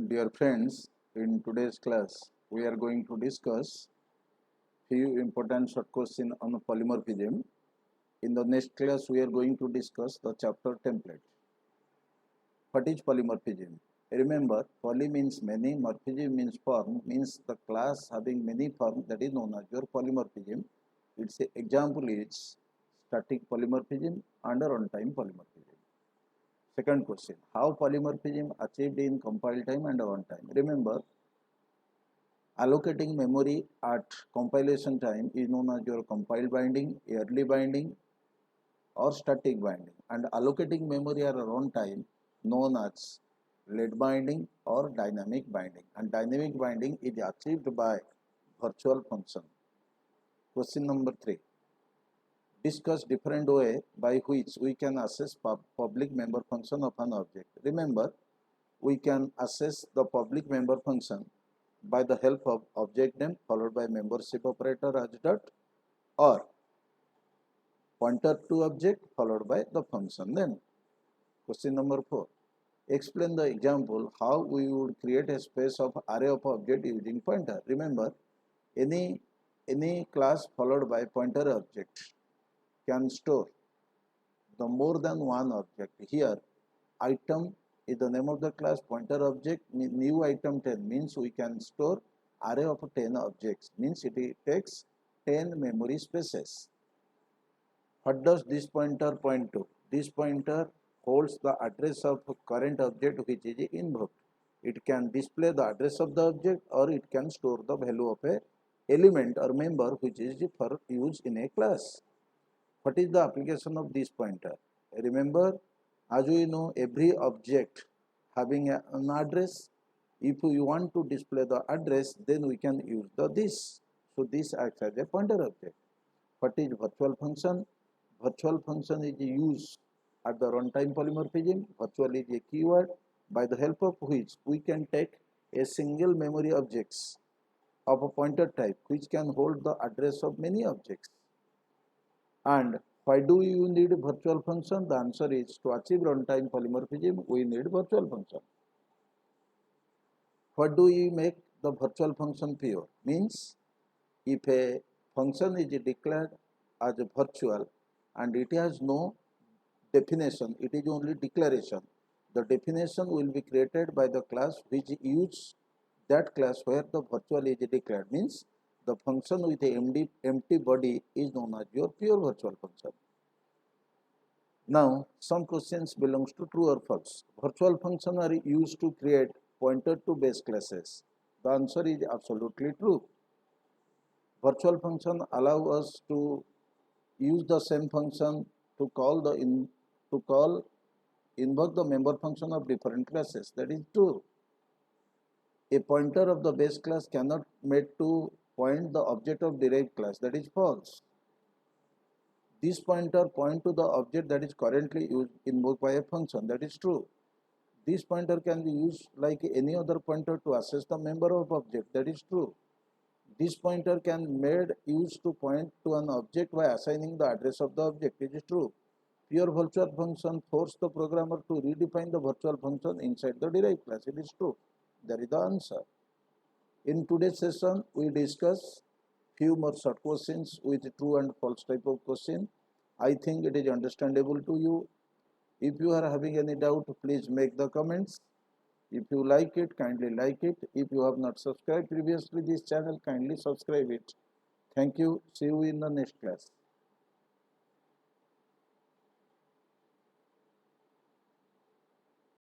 Dear friends, in today's class, we are going to discuss few important short questions on polymorphism. In the next class, we are going to discuss the chapter template. What is polymorphism? Remember, poly means many, morphism means form, means the class having many forms, that is known as your polymorphism. Its example is static polymorphism and runtime polymorphism. Second question, how polymorphism achieved in compile time and runtime? Remember, allocating memory at compilation time is known as your compile binding, early binding or static binding, and allocating memory at runtime known as late binding or dynamic binding, and dynamic binding is achieved by virtual function. Question number 3. Discuss different way by which we can access public member function of an object. Remember, we can access the public member function by the help of object name followed by membership operator as dot, or pointer to object followed by the function name. Question number 4. Explain the example how we would create a space of array of object using pointer. Remember, any class followed by pointer object can store the more than one object. Here, item is the name of the class, pointer object, new item 10 means we can store array of 10 objects, means it takes 10 memory spaces. What does this pointer point to? This pointer holds the address of current object which is invoked. It can display the address of the object, or it can store the value of a element or member which is for use in a class. What is the application of this pointer? Remember, as we know, every object having an address. If we want to display the address, then we can use this. So this acts as a pointer object. What is virtual function? Virtual function is used at the runtime polymorphism. Virtual is a keyword by the help of which we can take a single memory objects of a pointer type which can hold the address of many objects. And why do you need virtual function? The answer is, to achieve runtime polymorphism, we need virtual function. What do we make the virtual function pure? Means, if a function is declared as a virtual and it has no definition, it is only declaration, the definition will be created by the class which use that class where the virtual is declared. Means, the function with a empty body is known as your pure virtual function. Now, some questions belongs to true or false. Virtual functions are used to create pointer to base classes. The answer is absolutely true. Virtual function allow us to use the same function to invoke the member function of different classes. That is true. A pointer of the base class cannot made to point the object of derived class. That is false. This pointer point to the object that is currently invoked by a function. That is true. This pointer can be used like any other pointer to access the member of object. That is true. This pointer can made use to point to an object by assigning the address of the object. It is true. Pure virtual function force the programmer to redefine the virtual function inside the derived class. It is true. That is the answer. In today's session, we discuss few more short questions with true and false type of question. I think it is understandable to you. If you are having any doubt, please make the comments. If you like it, kindly like it. If you have not subscribed previously this channel, kindly subscribe it. Thank you. See you in the next class.